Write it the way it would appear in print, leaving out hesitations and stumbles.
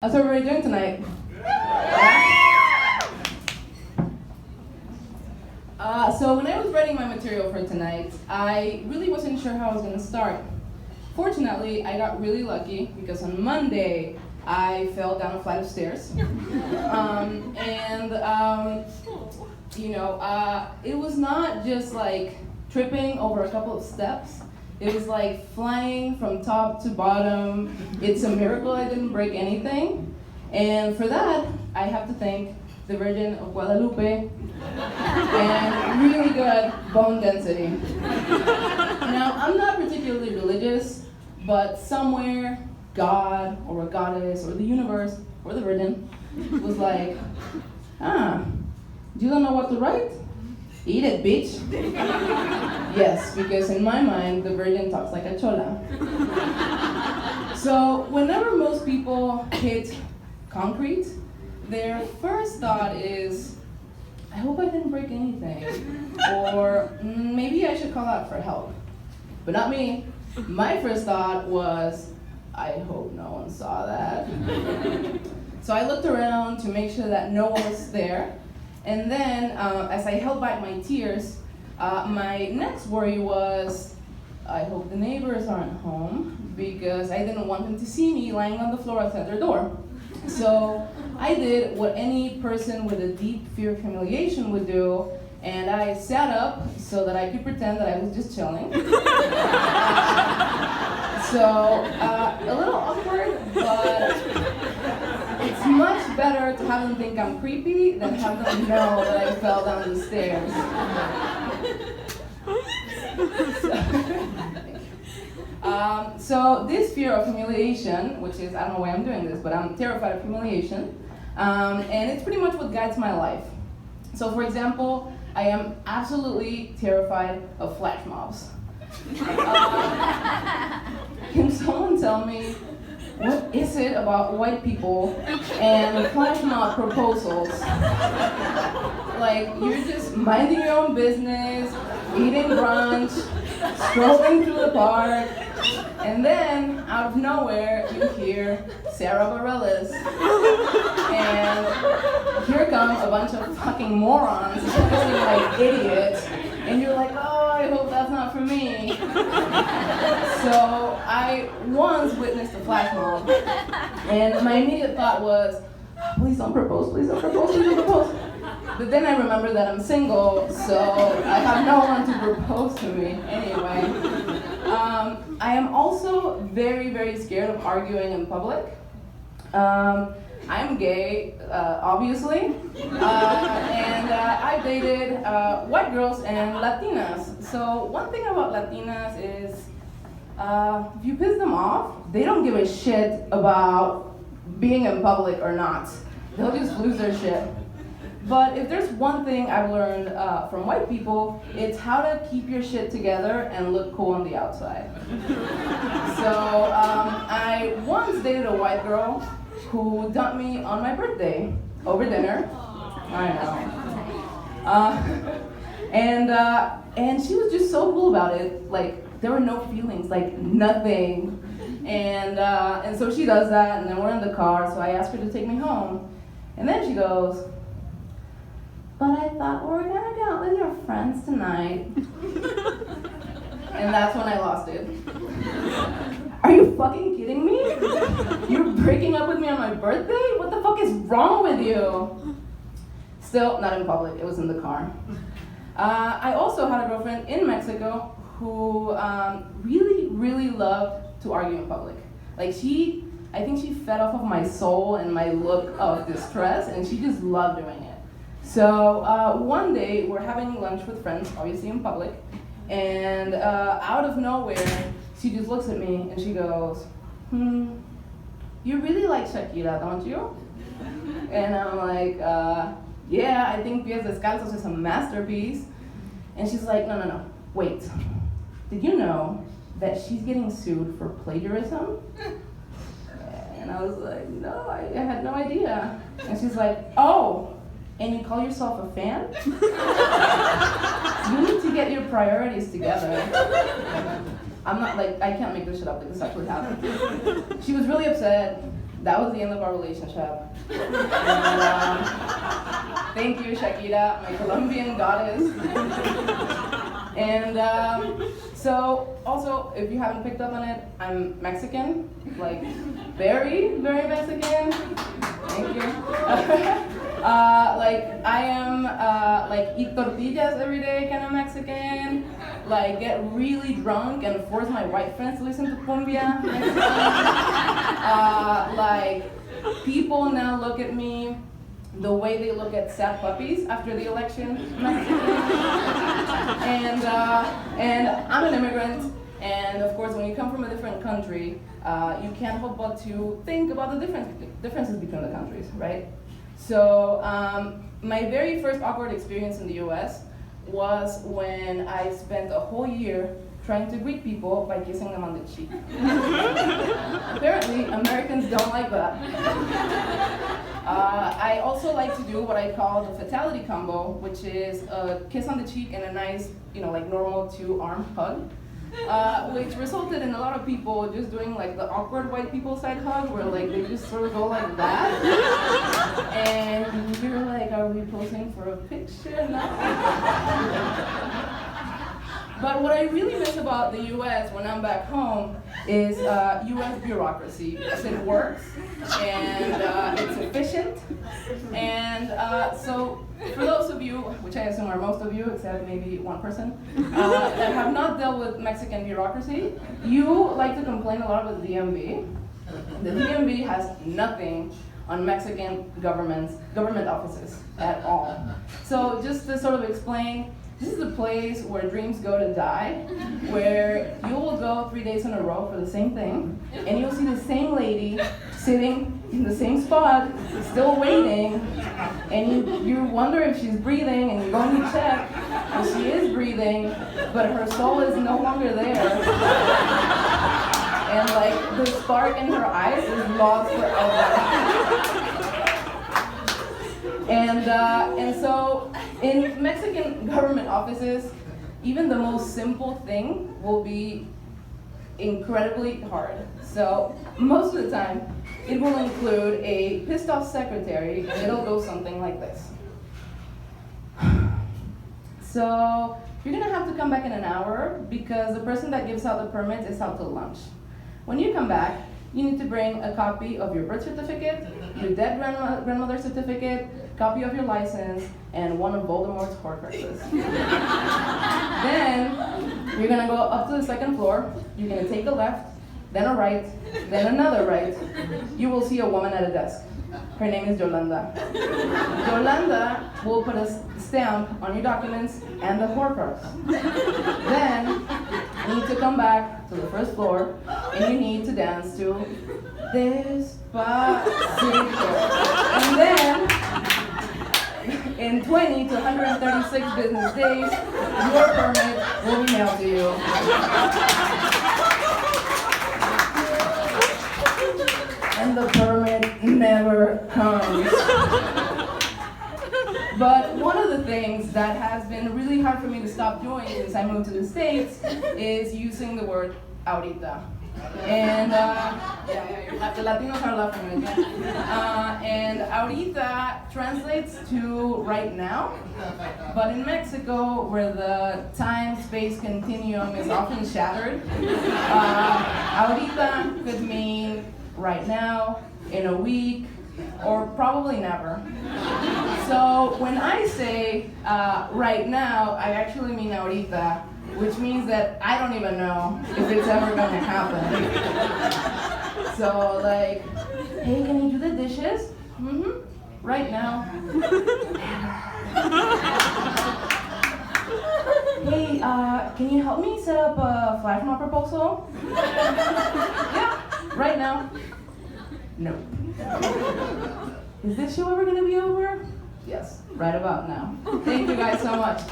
How's everybody doing tonight? So when I was writing my material for tonight, I really wasn't sure how I was going to start. Fortunately, I got really lucky because on Monday, I fell down a flight of stairs. It was not just like tripping over a couple of steps. It was like flying from top to bottom. It's a miracle I didn't break anything. And for that, I have to thank the Virgin of Guadalupe and really good bone density. Now, I'm not particularly religious, but somewhere God or a goddess or the universe or the Virgin was like, you don't know what to write? Eat it, bitch. Yes, because in my mind, the Virgin talks like a chola. So whenever most people hit concrete, their first thought is, I hope I didn't break anything. Or maybe I should call out for help. But not me. My first thought was, I hope no one saw that. So I looked around to make sure that no one was there. And then, as I held back my tears, my next worry was, I hope the neighbors aren't home, because I didn't want them to see me lying on the floor outside their door. So I did what any person with a deep fear of humiliation would do, and I sat up so that I could pretend that I was just chilling. A little awkward, but it's much better to have them think I'm creepy than have them know that I fell down the stairs. So this fear of humiliation, which is, I don't know why I'm doing this, but I'm terrified of humiliation, and it's pretty much what guides my life. So for example, I am absolutely terrified of flash mobs. Can someone tell me, what is it about white people and flash mob proposals? Like, you're just minding your own business, eating brunch, strolling through the park, and then, out of nowhere, you hear Sarah Bareilles. And here come a bunch of fucking morons looking like idiots, and you're like, oh, I hope that's not for me. So I once witnessed a flash mob, and my immediate thought was, please don't propose, please don't propose, please don't propose. But then I remembered that I'm single, so I have no one to propose to me anyway. I am also very, very scared of arguing in public. I'm gay, obviously, and I dated white girls and Latinas. So one thing about Latinas is, if you piss them off, they don't give a shit about being in public or not. They'll just lose their shit. But if there's one thing I've learned from white people, it's how to keep your shit together and look cool on the outside. So I once dated a white girl who dumped me on my birthday over dinner. I know. And she was just so cool about it. Like, there were no feelings, like nothing. And so she does that, and then we're in the car, so I asked her to take me home. And then she goes, but I thought we were gonna go out with your friends tonight. And that's when I lost it. Are you fucking kidding me? You're breaking up with me on my birthday? What the fuck is wrong with you? Still, not in public, it was in the car. I also had a girlfriend in Mexico who really, really loved to argue in public. Like I think she fed off of my soul and my look of distress, and she just loved doing it. So one day, we're having lunch with friends, obviously in public, and out of nowhere, she just looks at me and she goes, you really like Shakira, don't you? And I'm like, yeah, I think Pies Descalzos is a masterpiece. And she's like, no, wait. Did you know that she's getting sued for plagiarism? And I was like, no, I had no idea. And she's like, oh, and you call yourself a fan? You need to get your priorities together. I'm not like, I can't make this shit up, like this actually happened. She was really upset, that was the end of our relationship. And, thank you, Shakira, my Colombian goddess. And so, also, if you haven't picked up on it, I'm Mexican, like very, very Mexican. Thank you. Like I am, like eat tortillas every day, kind of Mexican. Like get really drunk and force my white friends to listen to cumbia. Like people now look at me the way they look at sad puppies after the election. And I'm an immigrant, and of course, when you come from a different country, you can't help but to think about the differences between the countries, right? So my very first awkward experience in the US was when I spent a whole year trying to greet people by kissing them on the cheek. Apparently, Americans don't like that. I also like to do what I call the fatality combo, which is a kiss on the cheek and a nice, like normal 2-arm hug. Which resulted in a lot of people just doing like the awkward white people side hug, where like they just sort of go like that, and you're like, are we posing for a picture now? But what I really miss about the U.S. when I'm back home is U.S. bureaucracy. It works, and it's efficient, and so for those of you, which I assume are most of you, except maybe one person, that have not dealt with Mexican bureaucracy, you like to complain a lot about the DMV. The DMV has nothing on Mexican government offices at all. So just to sort of explain, this is a place where dreams go to die, where you will go 3 days in a row for the same thing, and you'll see the same lady sitting in the same spot, still waiting, and you wonder if she's breathing, and you're going to check, and she is breathing, but her soul is no longer there. And like the spark in her eyes is lost forever. And so in Mexican government offices, even the most simple thing will be incredibly hard. So most of the time, it will include a pissed off secretary, and it'll go something like this. So you're gonna have to come back in an hour because the person that gives out the permits is out to lunch. When you come back, you need to bring a copy of your birth certificate, your dead grandmother's certificate, copy of your license, and one of Voldemort's Horcruxes. Then, you're gonna go up to the second floor, you're gonna take a left, then a right, then another right. You will see a woman at a desk. Her name is Yolanda. Yolanda will put a stamp on your documents and the Horcrux. Then, you need to come back to the first floor, and you need to dance to Despacito. And then, in 20 to 136 business days, your permit will be mailed to you. And the permit never comes. But one of the things that has been really hard for me to stop doing since I moved to the States is using the word ahorita. And the Latinos are laughing at me. And ahorita translates to right now, but in Mexico, where the time-space continuum is often shattered, ahorita could mean right now, in a week, or probably never. So when I say right now, I actually mean ahorita, which means that I don't even know if it's ever gonna happen. So like, hey, can you do the dishes? Mm-hmm, right now. Hey, can you help me set up a flash mob proposal? Yeah, right now. No. Is this show ever gonna be over? Yes, right about now. Thank you guys so much.